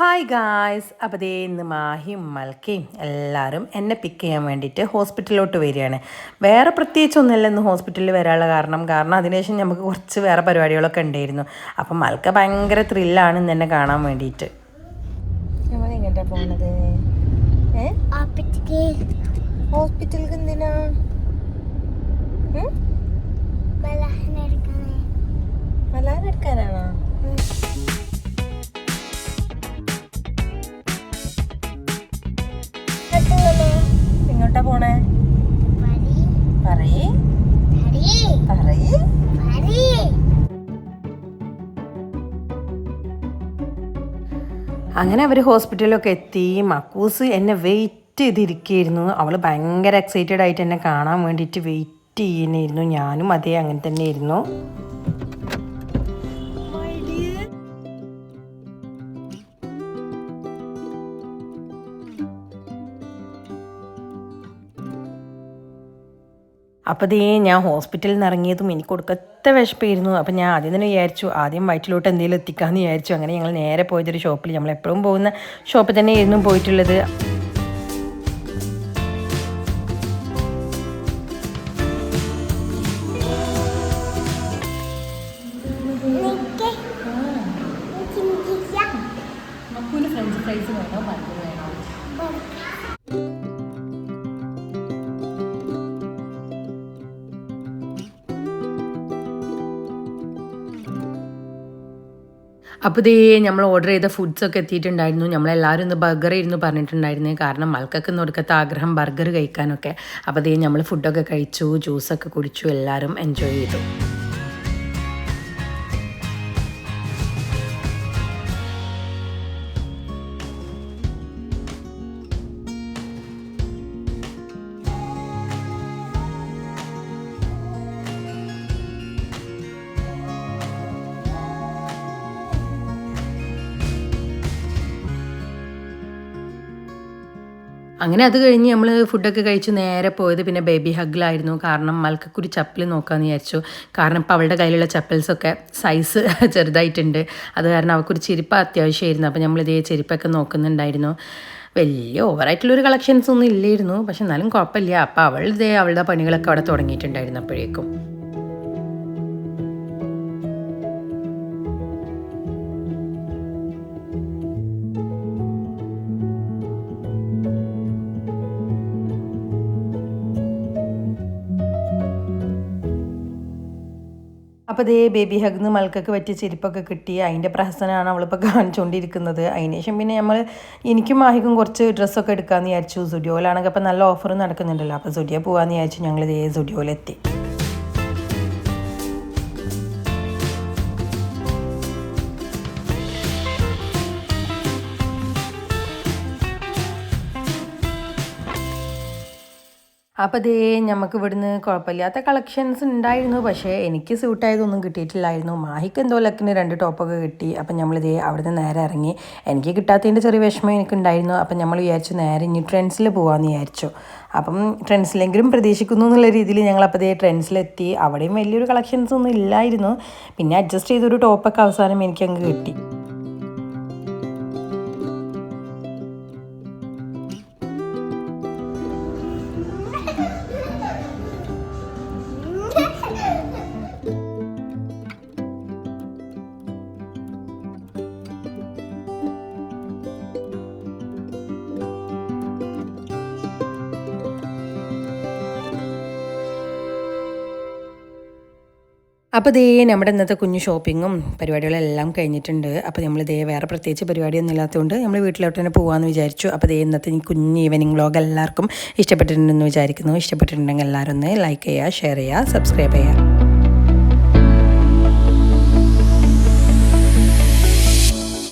Hi guys. അപ്പോൾ ദേ ഇന്ന് മാഹിയും മൽക്കയും എല്ലാവരും എന്നെ പിക്ക് ചെയ്യാൻ വേണ്ടിയിട്ട് ഹോസ്പിറ്റലിലോട്ട് വരികയാണ്. വേറെ പ്രത്യേകിച്ചൊന്നുമില്ല ഇന്ന് ഹോസ്പിറ്റലിൽ വരാനുള്ള കാരണം അതിനുശേഷം നമുക്ക് കുറച്ച് വേറെ പരിപാടികളൊക്കെ ഉണ്ടായിരുന്നു. അപ്പം മൽക്ക ഭയങ്കര ത്രില്ലാണ് ഇന്ന് എന്നെ കാണാൻ വേണ്ടിയിട്ട്. നമ്മൾ എങ്ങോട്ടാണ് പോകുന്നത്? ഹോസ്പിറ്റലിൽ എന്തിനാ? മലാന എടുക്കാനാണോ? എങ്ങോട്ടാ പോണേ? പറയ്. അങ്ങനെ അവർ ഹോസ്പിറ്റലിലൊക്കെ എത്തി. മക്കൂസ് എന്നെ വെയിറ്റ് ചെയ്തിരിക്കുകയായിരുന്നു. അവൾ ഭയങ്കര എക്സൈറ്റഡ് ആയിട്ട് എന്നെ കാണാൻ വേണ്ടിയിട്ട് വെയിറ്റ് ചെയ്യുന്നായിരുന്നു. ഞാനും അതേ അങ്ങനെ തന്നെയായിരുന്നു. അപ്പോൾ ദേ ഞാൻ ഹോസ്പിറ്റലിൽ നിന്ന് ഇറങ്ങിയതും എനിക്ക് കൊടുക്കത്തെ വിശപ്പായിരുന്നു. അപ്പോൾ ഞാൻ ആദ്യം തന്നെ വിചാരിച്ചു ആദ്യം വയറ്റിലോട്ട് എന്തെങ്കിലും എത്തിക്കാമെന്ന് വിചാരിച്ചു. അങ്ങനെ ഞങ്ങൾ നേരെ പോയതൊരു ഷോപ്പിൽ, നമ്മൾ എപ്പോഴും പോകുന്ന ഷോപ്പിൽ തന്നെയായിരുന്നു പോയിട്ടുള്ളത്. ഫ്രഞ്ച് ഫ്രൈസ് വേണോ ബർഗർ വേണോ? അപ്പോൾ ഇതേ നമ്മൾ ഓർഡർ ചെയ്ത ഫുഡ്സൊക്കെ എത്തിയിട്ടുണ്ടായിരുന്നു. നമ്മളെല്ലാവരും ഇന്ന് ബർഗർ ഇരുന്ന് പറഞ്ഞിട്ടുണ്ടായിരുന്നു. കാരണം മൽക്കൊക്കെ ഇന്ന് കൊടുക്കത്ത ആഗ്രഹം ബർഗർ കഴിക്കാനൊക്കെ. അപ്പോൾ ഇതേ നമ്മൾ ഫുഡൊക്കെ കഴിച്ചു, ജ്യൂസൊക്കെ കുടിച്ചു, എല്ലാവരും എൻജോയ് ചെയ്തു. അങ്ങനെ അത് കഴിഞ്ഞ് നമ്മൾ ഫുഡൊക്കെ കഴിച്ച് നേരെ പോയത് പിന്നെ ബേബി ഹഗ്ഗിലായിരുന്നു. കാരണം മൽക്കൊരു ചപ്പൽ നോക്കാമെന്ന് വിചാരിച്ചു. കാരണം ഇപ്പോൾ അവളുടെ കയ്യിലുള്ള ചപ്പൽസൊക്കെ സൈസ് ചെറുതായിട്ടുണ്ട്. അത് കാരണം അവൾക്കൊരു ചെരുപ്പ് അത്യാവശ്യമായിരുന്നു. അപ്പോൾ നമ്മൾ ഇതേ ചെരുപ്പൊക്കെ നോക്കുന്നുണ്ടായിരുന്നു. വലിയ ഓവറായിട്ടുള്ളൊരു കളക്ഷൻസ് ഒന്നും ഇല്ലായിരുന്നു, പക്ഷെ എന്നാലും കുഴപ്പമില്ല. അപ്പോൾ അവൾ ഇതേ അവളുടെ പണികളൊക്കെ അവിടെ തുടങ്ങിയിട്ടുണ്ടായിരുന്നു അപ്പോഴേക്കും. അപ്പോൾ അതേ ബേബി ഹഗ്ന്ന് മൽക്കൊക്കെ പറ്റിയ ചെരുപ്പൊക്കെ കിട്ടി. അതിൻ്റെ പ്രഹസനമാണ് അവളിപ്പോൾ കാണിച്ചുകൊണ്ടിരിക്കുന്നത്. അതിനുശേഷം പിന്നെ എനിക്കും മാഹിക്കും കുറച്ച് ഡ്രസ്സൊക്കെ എടുക്കാമെന്ന് വിചാരിച്ചു. സുഡിയോയിലാണെങ്കിൽ അപ്പോൾ നല്ല ഓഫർ നടക്കുന്നുണ്ടല്ലോ. അപ്പോൾ സുഡിയോ പോകാമെന്ന് വിചാരിച്ചു. ഞങ്ങൾ ഇതേ സുഡിയോയിലെത്തി. അപ്പോൾ ദേ നമുക്ക് ഇവിടുന്ന് കുഴപ്പമില്ലാത്ത കളക്ഷൻസ് ഉണ്ടായിരുന്നു, പക്ഷേ എനിക്ക് സ്യൂട്ടായതൊന്നും കിട്ടിയിട്ടില്ലായിരുന്നു. മാഹിക്ക് എന്തോ ലക്കിന് 2 ടോപ്പൊക്കെ കിട്ടി. അപ്പം നമ്മളിതേ അവിടുന്ന് നേരെ ഇറങ്ങി. എനിക്ക് കിട്ടാത്തതിൻ്റെ ചെറിയ വിഷമം എനിക്കുണ്ടായിരുന്നു. അപ്പം നമ്മൾ വിചാരിച്ചു നേരെ ഇനി ട്രെൻഡ്സിൽ പോകാമെന്ന് വിചാരിച്ചു. അപ്പം ട്രെൻഡ്സിലെങ്കിലും പ്രതീക്ഷിക്കുന്നു എന്നുള്ള രീതിയിൽ ഞങ്ങളപ്പോൾ ദേ ട്രെൻഡ്സിലെത്തി. അവിടെയും വലിയൊരു കളക്ഷൻസ് ഒന്നും ഇല്ലായിരുന്നു. പിന്നെ അഡ്ജസ്റ്റ് ചെയ്തൊരു ടോപ്പൊക്കെ അവസാനം എനിക്കങ്ങ് കിട്ടി. അപ്പോൾ ദേ നമ്മുടെ ഇന്നത്തെ കുഞ്ഞു ഷോപ്പിങ്ങും പരിപാടികളെല്ലാം കഴിഞ്ഞിട്ടുണ്ട്. അപ്പോൾ നമ്മൾ ദേ വേറെ പ്രത്യേകിച്ച് പരിപാടിയൊന്നും ഇല്ലാത്തതുകൊണ്ട് നമ്മൾ വീട്ടിലോട്ട് തന്നെ പോകാമെന്ന് വിചാരിച്ചു. അപ്പോൾ ദേ ഇന്നത്തെ കുഞ്ഞ് ഈവനിങ് വ്ലോഗ് എല്ലാവർക്കും ഇഷ്ടപ്പെട്ടിട്ടുണ്ടെന്ന് വിചാരിക്കുന്നു. ഇഷ്ടപ്പെട്ടിട്ടുണ്ടെങ്കിൽ എല്ലാവരും ഒന്ന് ലൈക്ക് ചെയ്യുക, ഷെയർ ചെയ്യുക, സബ്സ്ക്രൈബ് ചെയ്യുക.